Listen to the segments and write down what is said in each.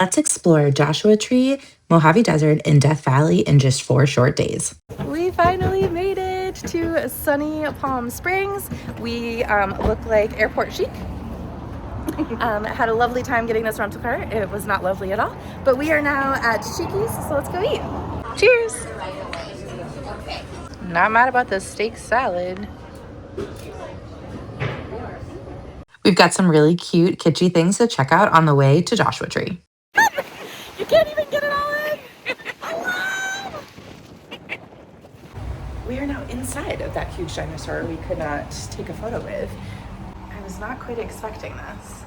Let's explore Joshua Tree, Mojave Desert, and Death Valley in just 4 short days. We finally made it to sunny Palm Springs. We look like airport chic. Had a lovely time getting this rental car. It was not lovely at all, but we are now at Cheeky's, so let's go eat. Cheers! Not mad about the steak salad. We've got some really cute, kitschy things to check out on the way to Joshua Tree. You can't even get it all in! We are now inside of that huge dinosaur we could not take a photo with. I was not quite expecting this.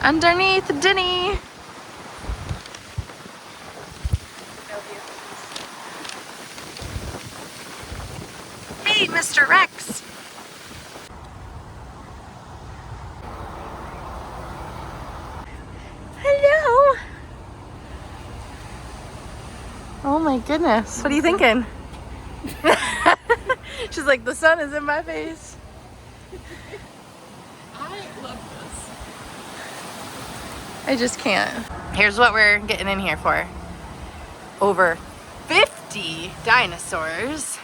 Underneath Denny. Hey, Mr. Rex. Hello. Oh my goodness. What are you thinking? She's like, the sun is in my face. I love this. I just can't. Here's what we're getting in here for. Over 50 dinosaurs.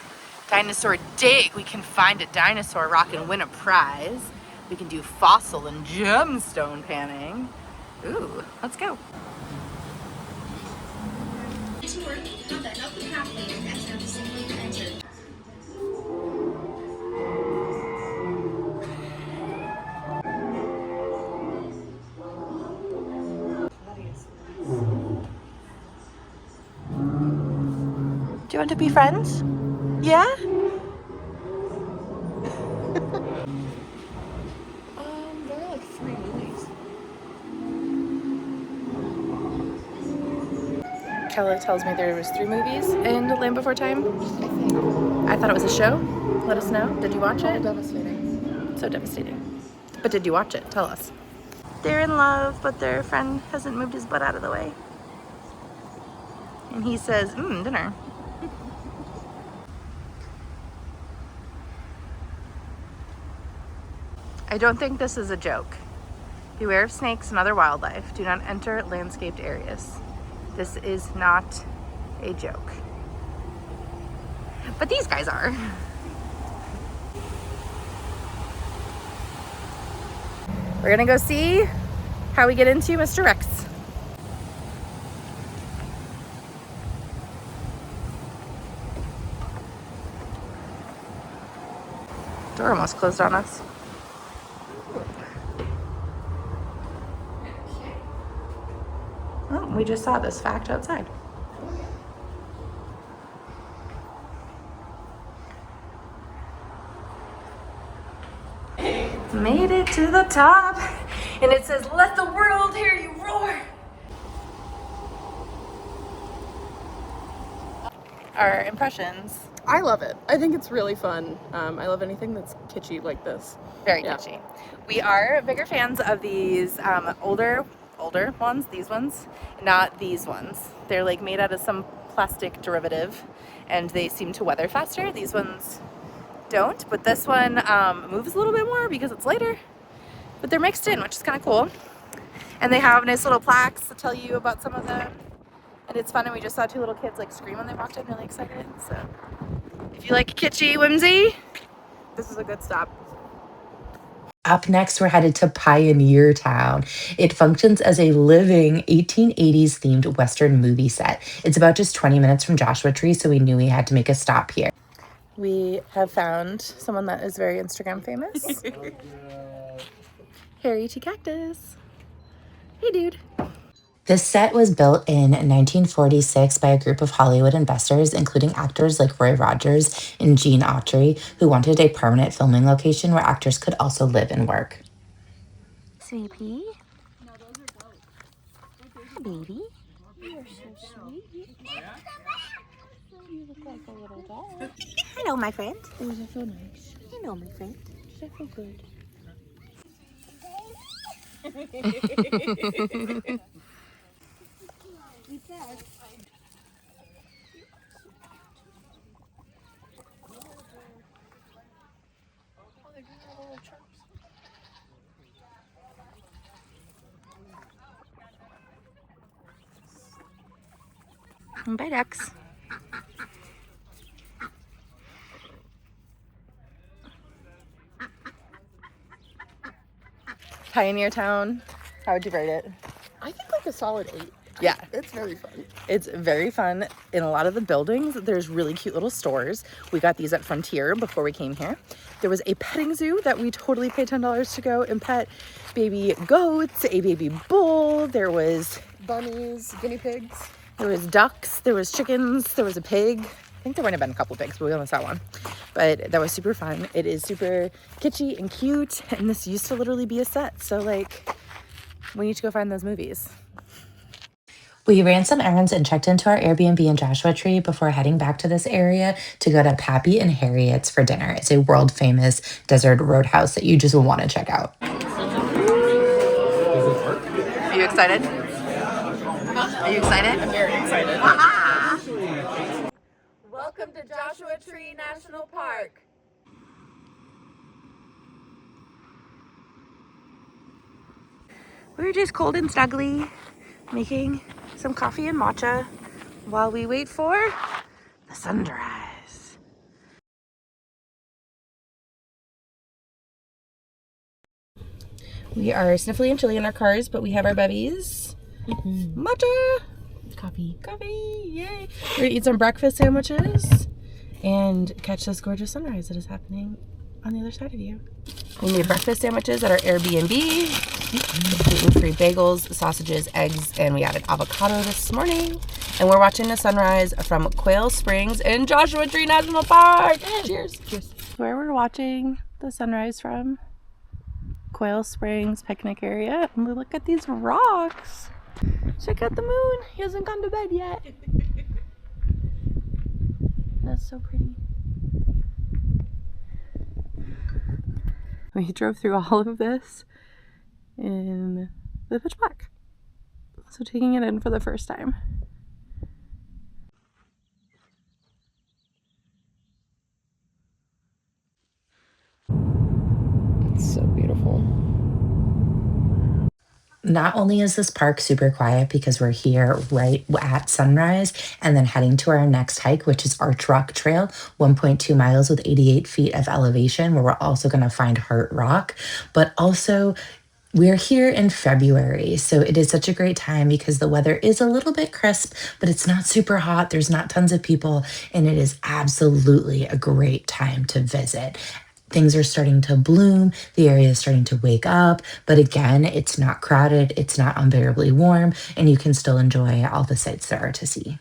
Dinosaur dig. We can find a dinosaur rock and win a prize. We can do fossil and gemstone panning. Ooh, let's go. Do you want to be friends? Yeah? There are like 3 movies. Kella tells me there was 3 movies in Land Before Time. I thought it was a show. Let us know. Did you watch it? Devastating. So devastating. But did you watch it? Tell us. They're in love, but their friend hasn't moved his butt out of the way. And he says, dinner. I don't think this is a joke. Beware of snakes and other wildlife. Do not enter landscaped areas. This is not a joke. But these guys are. We're gonna go see how we get into Mr. Rex. Door almost closed on us. Oh, we just saw this fact outside. Made it to the top, and it says, "Let the world hear you roar." Our impressions. I love it. I think it's really fun. I love anything that's kitschy like this. Very kitschy. We are bigger fans of these older ones, these ones, not these ones. They're like made out of some plastic derivative, and they seem to weather faster. These ones don't, but this one moves a little bit more because it's lighter, but they're mixed in, which is kind of cool. And they have nice little plaques to tell you about some of them, and it's fun. And we just saw 2 little kids like scream when they walked in, really excited. So if you like kitschy whimsy, this is a good stop. Up next, we're headed to Pioneertown. It functions as a living 1880s themed Western movie set. It's about just 20 minutes from Joshua Tree, so we knew we had to make a stop here. We have found someone that is very Instagram famous. Harry T. Cactus. Hey, dude. This set was built in 1946 by a group of Hollywood investors, including actors like Roy Rogers and Gene Autry, who wanted a permanent filming location where actors could also live and work. Sweetie. Baby. You're so sweet. You look like a little dog. Hello, my friend. Oh, is that so nice? Hello, my friend. Does that feel good? Bye, ducks. Pioneertown. How would you rate it? I think like a solid 8. Yeah. It's very fun. It's very fun. In a lot of the buildings, there's really cute little stores. We got these at Frontier before we came here. There was a petting zoo that we totally paid $10 to go and pet baby goats, a baby bull. There was Bunnies, guinea pigs. There was ducks, there was chickens, there was a pig. I think there might have been a couple pigs, but we only saw one. But that was super fun. It is super kitschy and cute, and this used to literally be a set. So like, we need to go find those movies. We ran some errands and checked into our Airbnb in Joshua Tree before heading back to this area to go to Pappy and Harriet's for dinner. It's a world famous desert roadhouse that you just will want to check out. Are you excited? Are you excited? I'm very excited. Welcome to Joshua Tree National Park. We're just cold and snuggly, making some coffee and matcha while we wait for the sunrise. We are sniffly and chilly in our cars, but we have our bevies. Matcha! Coffee, yay! We're gonna eat some breakfast sandwiches and catch this gorgeous sunrise that is happening on the other side of you. We made breakfast sandwiches at our Airbnb, gluten-free bagels, sausages, eggs, and we added avocado this morning. And we're watching the sunrise from Quail Springs in Joshua Tree National Park. Cheers. Cheers. Where we're watching the sunrise from, Quail Springs picnic area. And look at these rocks. Check out the moon. He hasn't gone to bed yet. That's so pretty. We drove through all of this in the pitch black. So taking it in for the first time. It's so beautiful. Not only is this park super quiet because we're here right at sunrise and then heading to our next hike, which is Arch Rock Trail, 1.2 miles with 88 feet of elevation, where we're also going to find Heart Rock, but also we're here in February, so it is such a great time because the weather is a little bit crisp, but it's not super hot. There's not tons of people, and it is absolutely a great time to visit. Things are starting to bloom. The area is starting to wake up. But again, it's not crowded. It's not unbearably warm. And you can still enjoy all the sights there are to see.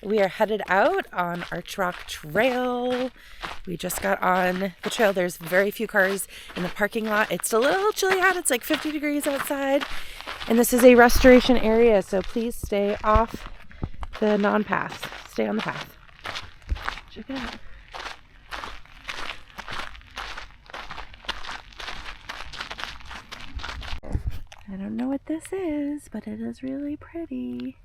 We are headed out on Arch Rock Trail. We just got on the trail. There's very few cars in the parking lot. It's a little chilly out. It's like 50 degrees outside. And this is a restoration area. So please stay off the non-path. Stay on the path. Check it out. I don't know what this is, but it is really pretty.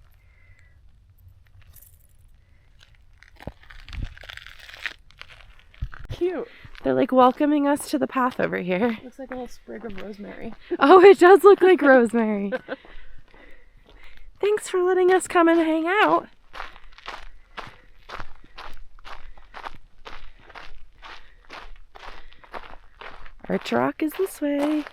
Cute. They're like welcoming us to the path over here. Looks like a little sprig of rosemary. Oh, it does look like rosemary. Thanks for letting us come and hang out. Arch Rock is this way.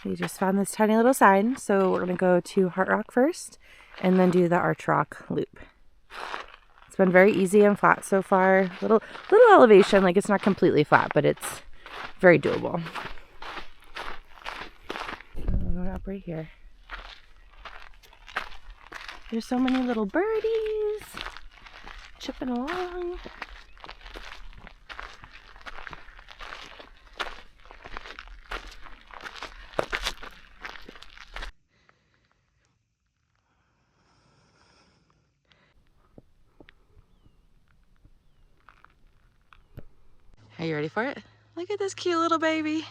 We just found this tiny little sign, so we're gonna go to Heart Rock first and then do the Arch Rock loop. It's been very easy and flat so far. Little elevation, like it's not completely flat, but it's very doable. Up right here. There's so many little birdies chipping along. Are you ready for it? Look at this cute little baby.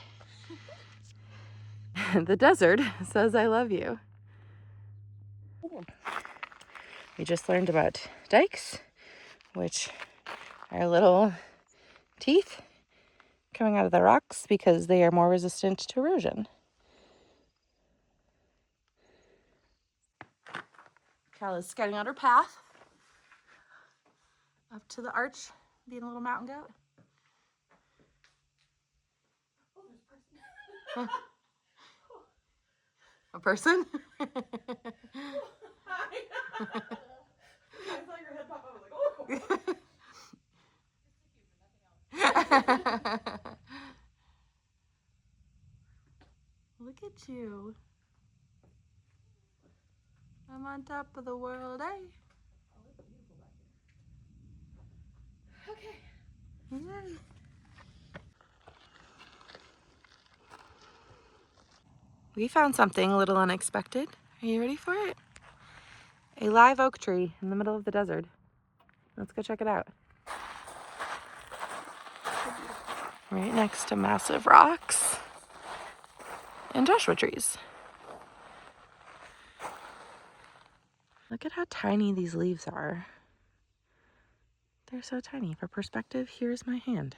The desert says I love you. We just learned about dikes, which are little teeth coming out of the rocks because they are more resistant to erosion. Cal is scouting out her path up to the arch, being a little mountain goat. A person? I saw your head pop up. I was like, oh. Look at you. I'm on top of the world, eh? Okay. Yay. We found something a little unexpected. Are you ready for it? A live oak tree in the middle of the desert. Let's go check it out. Right next to massive rocks and Joshua trees. Look at how tiny these leaves are. They're so tiny. For perspective, here's my hand.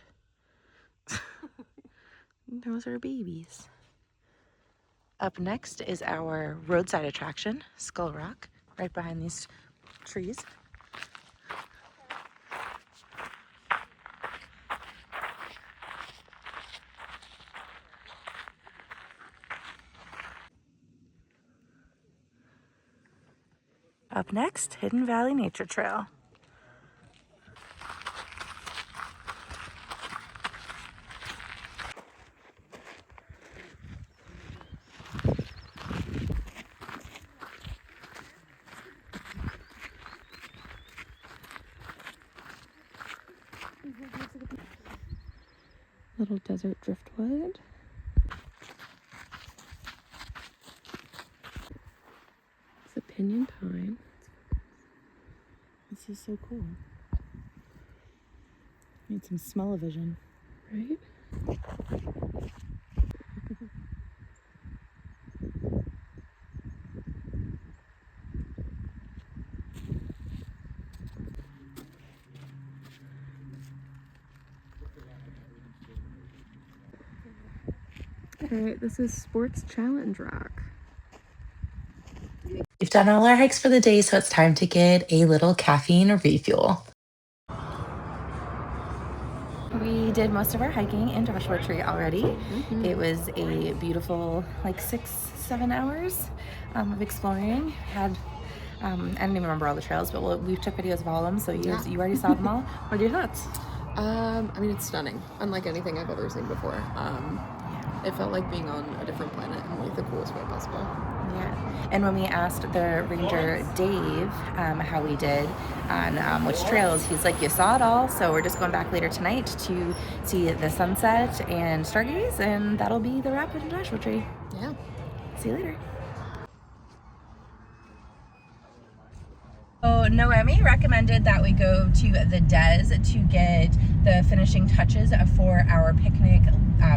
Those are babies. Up next is our roadside attraction, Skull Rock, right behind these trees. Up next, Hidden Valley Nature Trail. Little desert driftwood. It's a pinyon pine. This is so cool. Need some smell-o-vision, right? Alright, this is Sports Challenge Rock. We've done all our hikes for the day, so it's time to get a little caffeine refuel. We did most of our hiking in Joshua Tree already. It was a beautiful, like 6-7 hours of exploring. Had I don't even remember all the trails, but we took videos of all of them, so you already saw them all. What are your thoughts? I mean, it's stunning. Unlike anything I've ever seen before. It felt like being on a different planet in like the coolest way possible. Yeah. And when we asked the ranger Dave how we did on which trails, he's like, you saw it all, so we're just going back later tonight to see the sunset and stargaze, and that'll be the wrap in Joshua Tree. Yeah. See you later. So Noemi recommended that we go to the Des to get the finishing touches for our picnic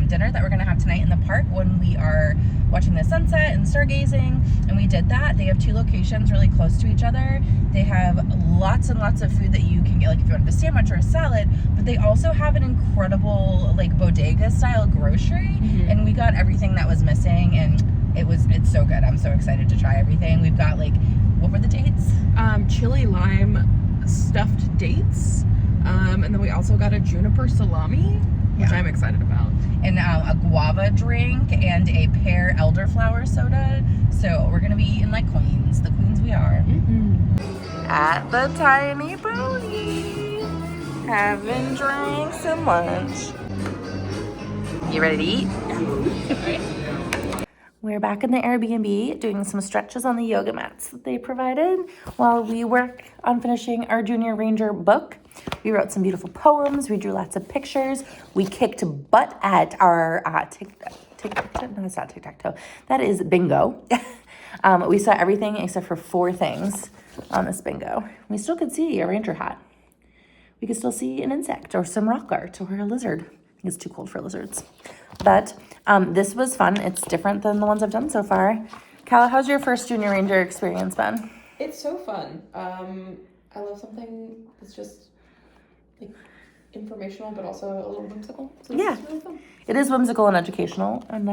dinner that we're going to have tonight in the park when we are watching the sunset and stargazing, and we did that. They have two locations really close to each other. They have lots and lots of food that you can get, like if you wanted a sandwich or a salad, but they also have an incredible like bodega style grocery, and we got everything that was missing, and it's so good. I'm so excited to try everything. We've got like, what were the dates? Chili lime stuffed dates, and then we also got a juniper salami, which I'm excited about. And a guava drink and a pear elderflower soda. So we're gonna be eating like queens, the queens we are. At the Tiny Pony, having drinks and lunch. You ready to eat? We're back in the Airbnb doing some stretches on the yoga mats that they provided while we work on finishing our Junior Ranger book. We wrote some beautiful poems. We drew lots of pictures. We kicked butt at our no, that's not tic-tac-toe. That is bingo. We saw everything except for 4 things on this bingo. We still could see a ranger hat. We could still see an insect or some rock art or a lizard. I think it's too cold for lizards. But this was fun. It's different than the ones I've done so far. Cal, how's your first Junior Ranger experience been? It's so fun. I love something that's just like informational, but also a little whimsical. So this is really fun. It is whimsical and educational. And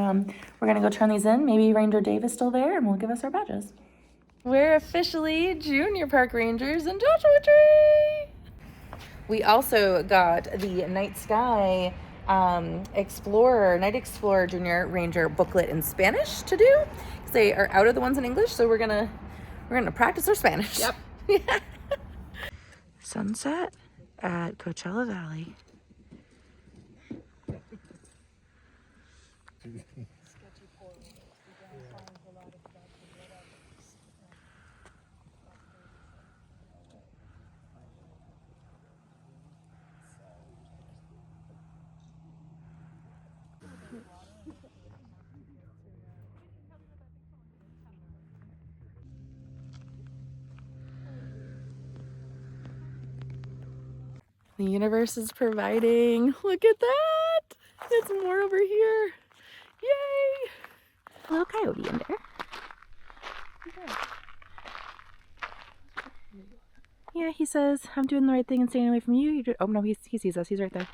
we're going to go turn these in. Maybe Ranger Dave is still there and will give us our badges. We're officially junior park rangers in Joshua Tree. We also got the Night Sky Night Explorer Junior Ranger booklet in Spanish to do because they are out of the ones in English. So we're gonna practice our Spanish. Yep. Sunset at Coachella Valley. The universe is providing. Look at that. It's more over here. Yay. A little coyote in there. Yeah, he says, I'm doing the right thing and staying away from you. Oh, no, he sees us. He's right there.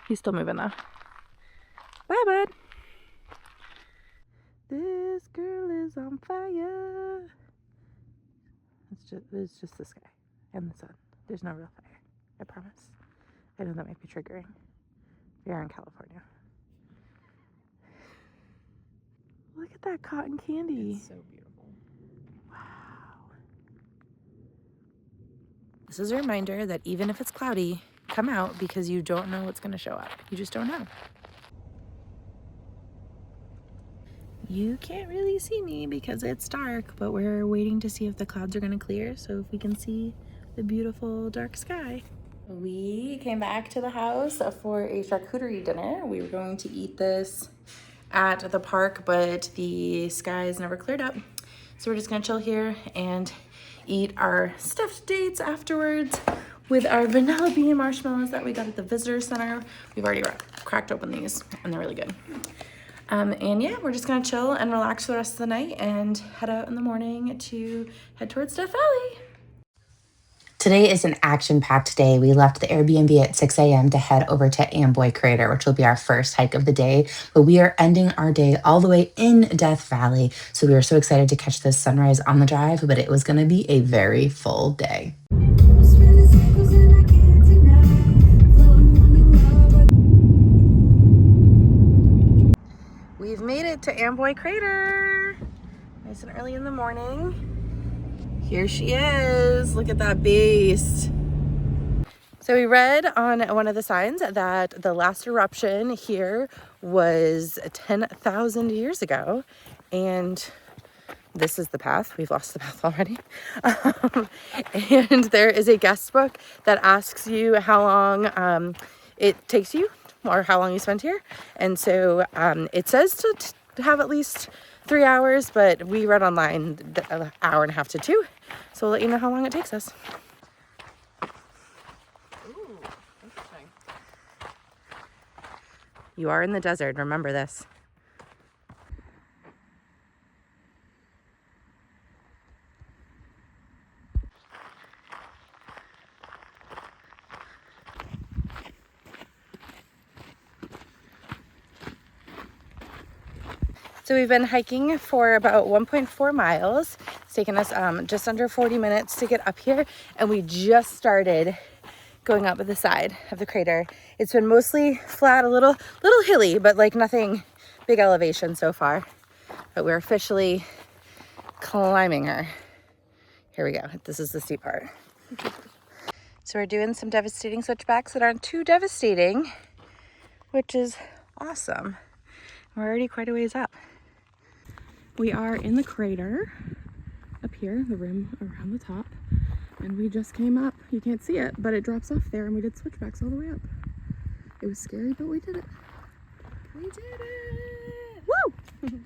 He's still moving, though. Bye, bud. This girl is on fire. It's just the sky and the sun. There's no real fire. I promise. I know that might be triggering. We are in California. Look at that cotton candy. It's so beautiful. Wow. This is a reminder that even if it's cloudy, come out because you don't know what's going to show up. You just don't know. You can't really see me because it's dark, but we're waiting to see if the clouds are going to clear so if we can see the beautiful dark sky. We came back to the house for a charcuterie dinner. We were going to eat this at the park, but the skies never cleared up. So we're just gonna chill here and eat our stuffed dates afterwards with our vanilla bean marshmallows that we got at the visitor center. We've already cracked open these and they're really good. And yeah, we're just gonna chill and relax for the rest of the night and head out in the morning to head towards Death Valley. Today is an action-packed day. We left the Airbnb at 6 a.m. to head over to Amboy Crater, which will be our first hike of the day. But we are ending our day all the way in Death Valley. So we were so excited to catch this sunrise on the drive, but it was going to be a very full day. We've made it to Amboy Crater. Nice and early in the morning. Here she is. Look at that beast. So we read on one of the signs that the last eruption here was 10,000 years ago. And this is the path. We've lost the path already. And there is a guest book that asks you how long it takes you or how long you spent here. And so it says to have at least 3 hours, but we read online an hour and a half to 2. So we'll let you know how long it takes us. Ooh, interesting. You are in the desert, remember this. So we've been hiking for about 1.4 miles. It's taken us just under 40 minutes to get up here, and we just started going up the side of the crater. It's been mostly flat, a little hilly, but like nothing big elevation so far. But we're officially climbing her. Here we go. This is the steep part. So we're doing some devastating switchbacks that aren't too devastating, which is awesome. We're already quite a ways up. We are in the crater up here, the rim around the top, and we just came up. You can't see it, but it drops off there, and we did switchbacks all the way up. It was scary, but we did it. We did it! Woo!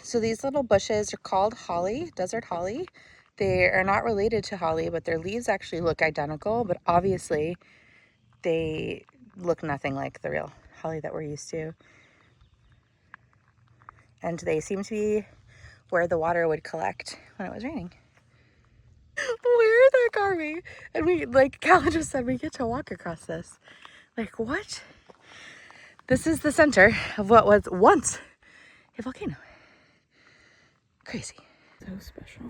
So these little bushes are called holly, desert holly. They are not related to holly, but their leaves actually look identical, but obviously they look nothing like the real holly that we're used to. And they seem to be where the water would collect when it was raining. Where the car we? And we, like Cal just said, we get to walk across this. Like, what? This is the center of what was once a volcano. Crazy. So special.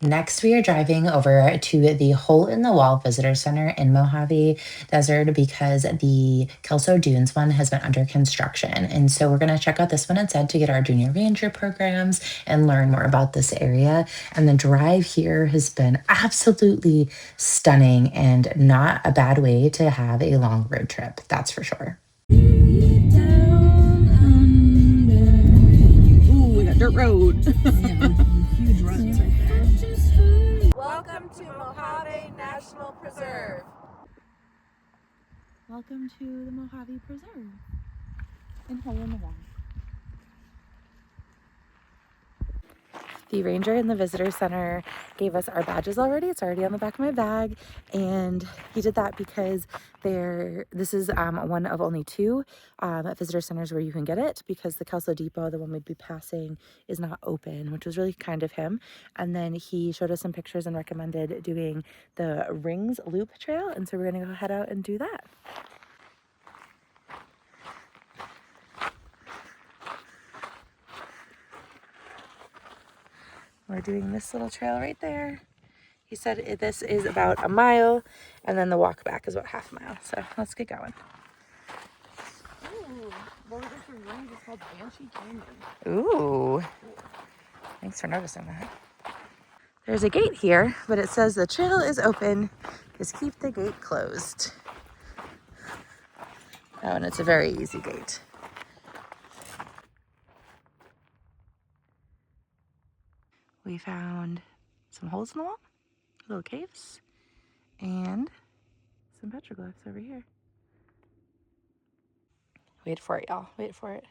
Next, we are driving over to the Hole in the Wall Visitor Center in Mojave Desert because the Kelso Dunes one has been under construction. And so we're going to check out this one instead to get our junior ranger programs and learn more about this area. And the drive here has been absolutely stunning and not a bad way to have a long road trip. That's for sure. Ooh, we got dirt road. Huge ruts right there. Welcome to Mojave National Preserve. Welcome to the Mojave Preserve and Hole in the Wall. The ranger in the visitor center gave us our badges already. It's already on the back of my bag, and he did that because this is one of only two visitor centers where you can get it, because the Kelso Depot, the one we'd be passing, is not open, which was really kind of him. And then he showed us some pictures and recommended doing the Rings Loop Trail, and so we're gonna go head out and do that. We're doing this little trail right there. He said this is about a mile, and then the walk back is about half a mile. So let's get going. Ooh, Boulder District Range is called Banshee Canyon. Ooh, thanks for noticing that. There's a gate here, but it says the trail is open. Just keep the gate closed. Oh, and it's a very easy gate. We found some holes in the wall, little caves, and some petroglyphs over here. Wait for it, y'all. Wait for it.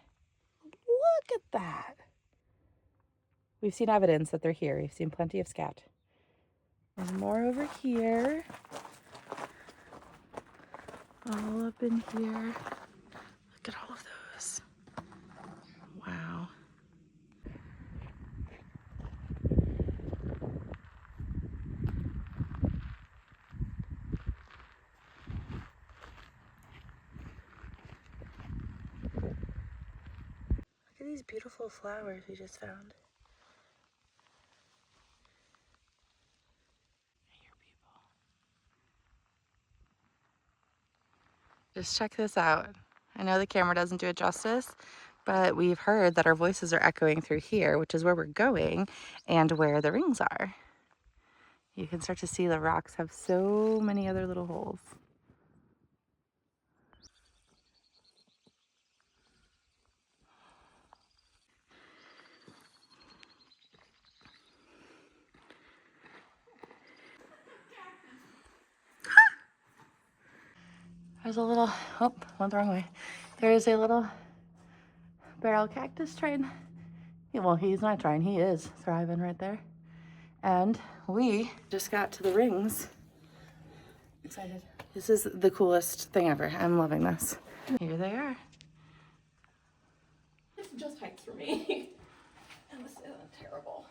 Look at that. We've seen evidence that they're here. We've seen plenty of scat. There's more over here. All up in here. Look at all of those. Wow. Look at these beautiful flowers we just found. I hear people. Just check this out. I know the camera doesn't do it justice, but we've heard that our voices are echoing through here, which is where we're going and where the rings are. You can start to see the rocks have so many other little holes. There's a little, oh, went the wrong way. There's a little barrel cactus trying. Well, he's not trying, he is thriving right there. And we just got to the rings. Excited. This is the coolest thing ever. I'm loving this. Here they are. It's just heights for me. And this isn't terrible.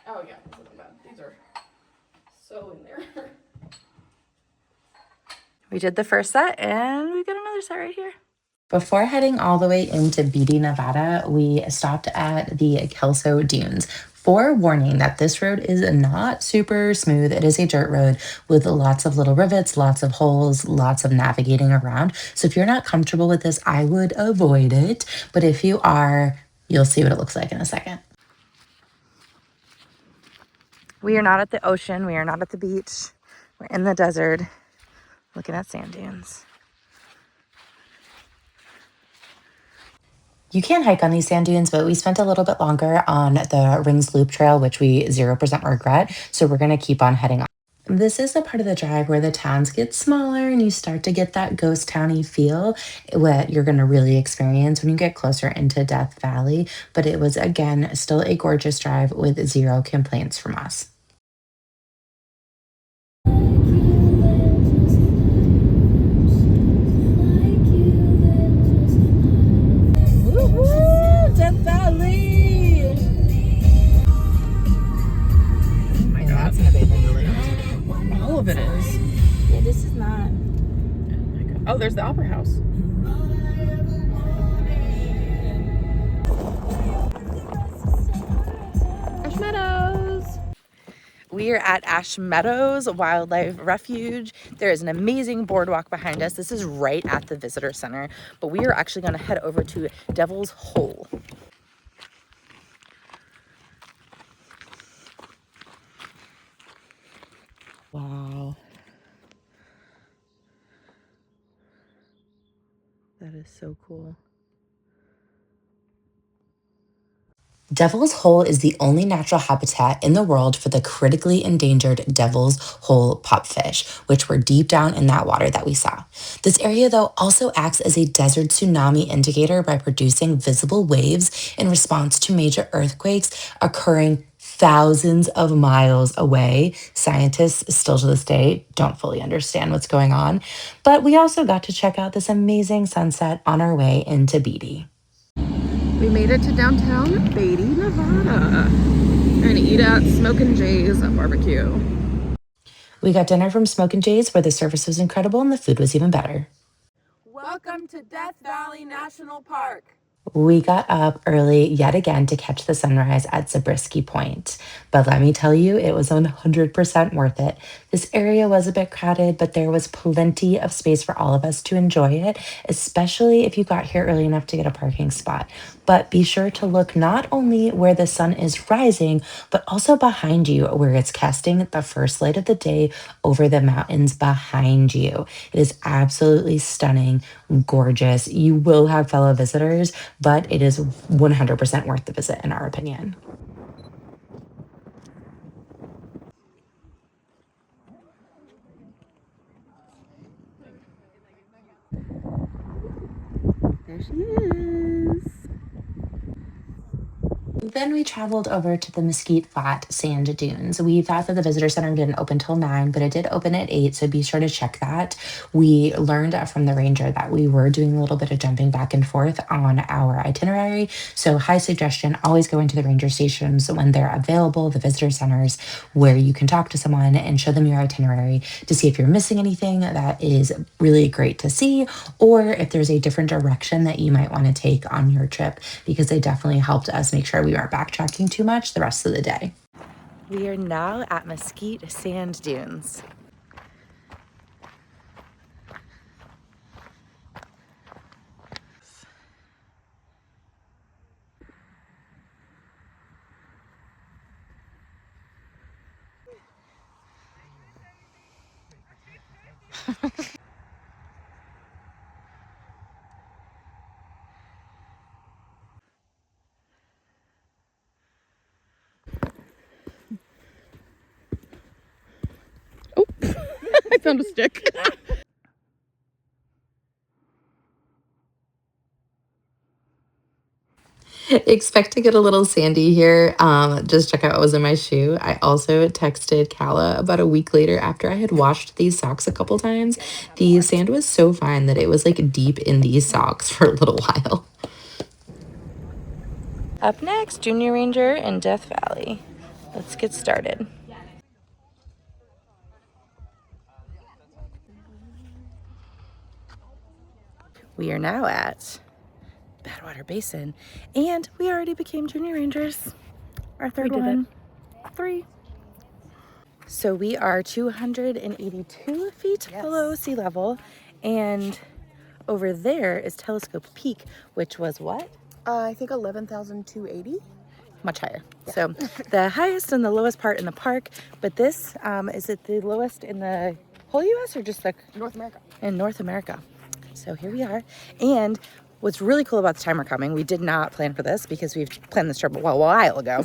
Oh yeah, this isn't bad. These are so in there. We did the first set and we got another set right here. Before heading all the way into Beatty, Nevada, we stopped at the Kelso Dunes. Forewarning that this road is not super smooth. It is a dirt road with lots of little rivets, lots of holes, lots of navigating around. So if you're not comfortable with this, I would avoid it. But if you are, you'll see what it looks like in a second. We are not at the ocean. We are not at the beach. We're in the desert looking at sand dunes. You can hike on these sand dunes, but we spent a little bit longer on the Rings Loop Trail, which we 0% regret. So we're going to keep on heading on. This is the part of the drive where the towns get smaller and you start to get that ghost towny feel, what you're going to really experience when you get closer into Death Valley. But it was, again, still a gorgeous drive with zero complaints from us. there's the Opera House. Ash Meadows. We are at Ash Meadows Wildlife Refuge. There is an amazing boardwalk behind us. This is right at the visitor center, but we are actually going to head over to Devil's Hole. Wow. That is so cool. Devil's Hole is the only natural habitat in the world for the critically endangered Devil's Hole pupfish, which were deep down in that water that we saw. This area, though, also acts as a desert tsunami indicator by producing visible waves in response to major earthquakes occurring thousands of miles away. Scientists still to this day don't fully understand what's going on. But we also got to check out this amazing sunset on our way into Beatty. We made it to downtown Beatty, Nevada. We're gonna eat at Smokin' Jay's barbecue. We got dinner from Smokin' Jay's where the service was incredible and the food was even better. Welcome to Death Valley National Park. We got up early yet again to catch the sunrise at Zabriskie Point. But let me tell you, it was 100% worth it. This area was a bit crowded, but there was plenty of space for all of us to enjoy it, especially if you got here early enough to get a parking spot. But be sure to look not only where the sun is rising, but also behind you where it's casting the first light of the day over the mountains behind you. It is absolutely stunning, gorgeous. You will have fellow visitors, but it is 100% worth the visit in our opinion. There she is. Then we traveled over to the Mesquite Flat Sand Dunes. We thought that the visitor center didn't open till 9, but it did open at 8, so be sure to check that. We learned from the ranger that we were doing a little bit of jumping back and forth on our itinerary, so high suggestion, always go into the ranger stations when they're available, the visitor centers, where you can talk to someone and show them your itinerary to see if you're missing anything that is really great to see, or if there's a different direction that you might want to take on your trip, because they definitely helped us make sure we weren't backtracking too much the rest of the day. We are now at Mesquite Sand Dunes. Oh, I found a stick. Expect to get a little sandy here. Just check out what was in my shoe. I also texted Kala about a week later after I had washed these socks a couple times. The sand was so fine that it was like deep in these socks for a little while. Up next, Junior Ranger in Death Valley. Let's get started. We are now at Badwater Basin, and we already became Junior Rangers. Our third one. 3. So we are 282 feet below sea level, and over there is Telescope Peak, which was what? I think 11,280. Much higher. Yeah. So the highest and the lowest part in the park, but this, is it the lowest in the whole U.S. or just like North America? In North America. So here we are. And what's really cool about the time we're coming, we did not plan for this because we've planned this trip a while ago.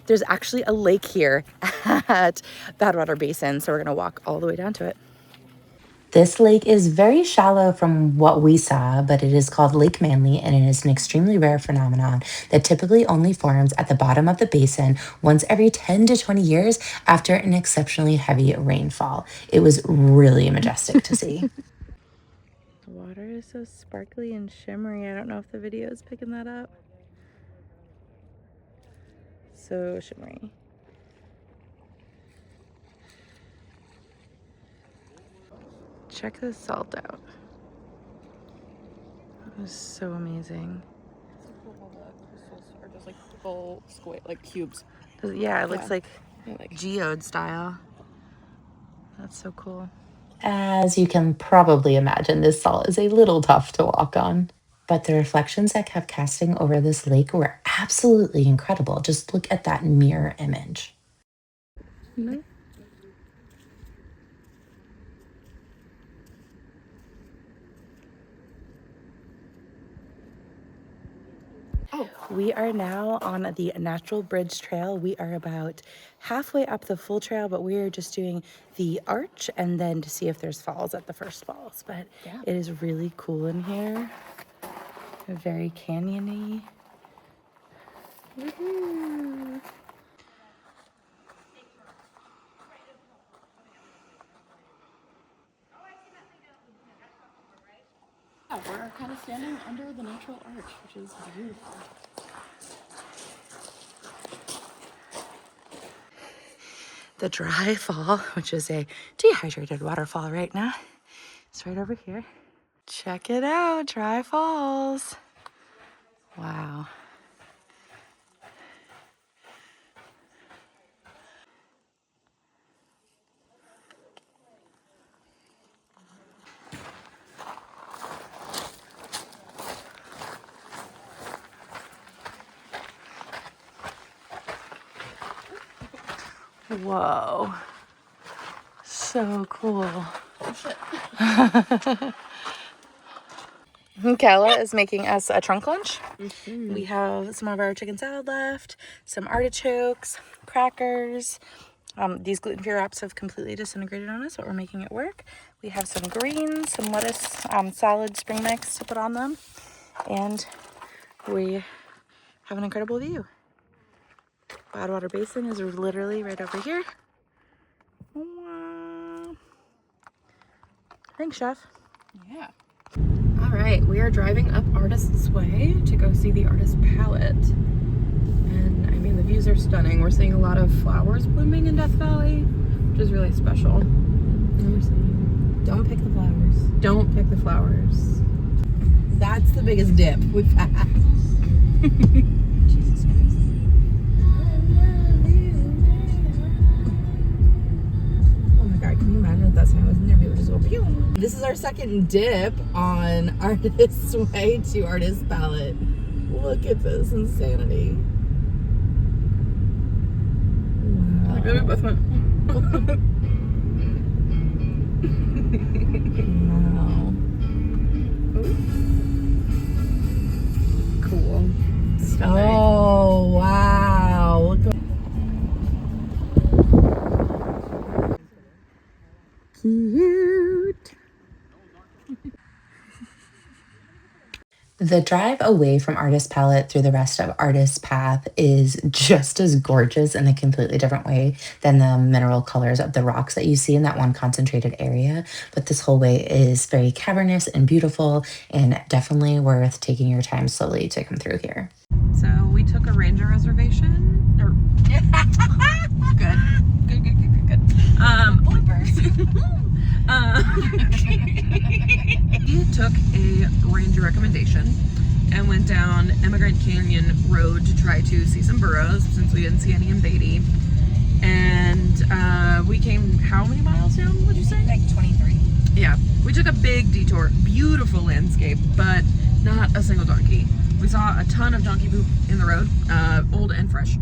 There's actually a lake here at Badwater Basin, so we're going to walk all the way down to it. This lake is very shallow from what we saw, but it is called Lake Manly, and it is an extremely rare phenomenon that typically only forms at the bottom of the basin once every 10 to 20 years after an exceptionally heavy rainfall. It was really majestic to see. The water is so sparkly and shimmery. I don't know if the video is picking that up. So shimmery. Check the salt out. It was so amazing. It's so cool how the crystals are just like full square, like cubes. Yeah, it looks like like geode style. That's so cool. As you can probably imagine, this salt is a little tough to walk on. But the reflections that kept casting over this lake were absolutely incredible. Just look at that mirror image. No. Oh. We are now on the Natural Bridge Trail. We are about halfway up the full trail, but we are just doing the arch and then to see if there's falls at the first falls. But Yeah. it is really cool in here. Very canyony. Woohoo. Yeah, we're kind of standing under the natural arch, which is beautiful. The dry fall, which is a dehydrated waterfall right now. It's right over here. Check it out, Dry Falls. Wow. Whoa. So cool. Oh shit. Kayla is making us a trunk lunch. We have some of our chicken salad left, some artichokes, crackers. These gluten-free wraps have completely disintegrated on us, but we're making it work. We have some greens, some lettuce, salad spring mix to put on them. And we have an incredible view. Badwater Basin is literally right over here. Wow. Thanks, Chef. Yeah. All right, we are driving up Artist's Way to go see the Artist Palette. And I mean, the views are stunning. We're seeing a lot of flowers blooming in Death Valley, which is really special. And we're saying, Don't pick the flowers. don't pick the flowers. That's the biggest dip we've had. Jesus Christ. Oh my god, can you imagine if that sign was in there? We would just go pew. This is our second dip on Artist's Way to Artist Palette. Look at this insanity. I like that we both went. Wow. Cool. Oh, wow. Look at cute. The drive away from Artist Palette through the rest of Artist Path is just as gorgeous in a completely different way than the mineral colors of the rocks that you see in that one concentrated area. But this whole way is very cavernous and beautiful and definitely worth taking your time slowly to come through here. So we took a ranger reservation. Or good. Bloopers. We took a ranger recommendation and went down Emigrant Canyon Road to try to see some burros since we didn't see any in Beatty. And we came how many miles down, would you say? Like 23. Yeah, we took a big detour. Beautiful landscape, but not a single donkey. We saw a ton of donkey poop in the road, old and fresh.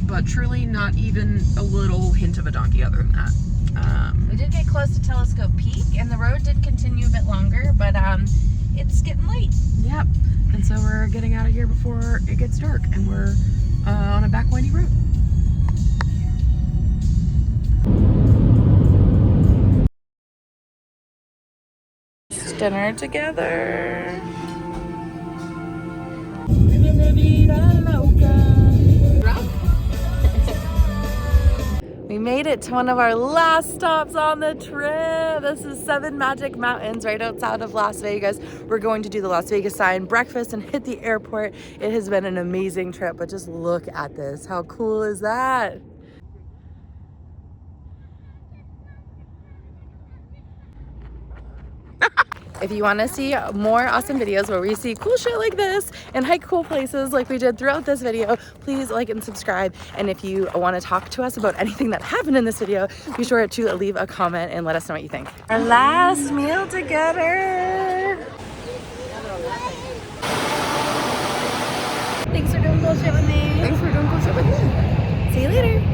But truly not even a little hint of a donkey other than that. We did get close to Telescope Peak, and the road did continue a bit longer, but it's getting late. Yep. And so we're getting out of here before it gets dark, and we're on a back windy road. It's dinner together. We made it to one of our last stops on the trip. This is Seven Magic Mountains right outside of Las Vegas. We're going to do the Las Vegas sign, breakfast, and hit the airport. It has been an amazing trip, but just look at this. How cool is that? If you want to see more awesome videos where we see cool shit like this and hike cool places like we did throughout this video, please like and subscribe. And if you want to talk to us about anything that happened in this video, be sure to leave a comment and let us know what you think. Our last meal together. Thanks for doing cool shit with me. Thanks for doing cool shit with me. See you later.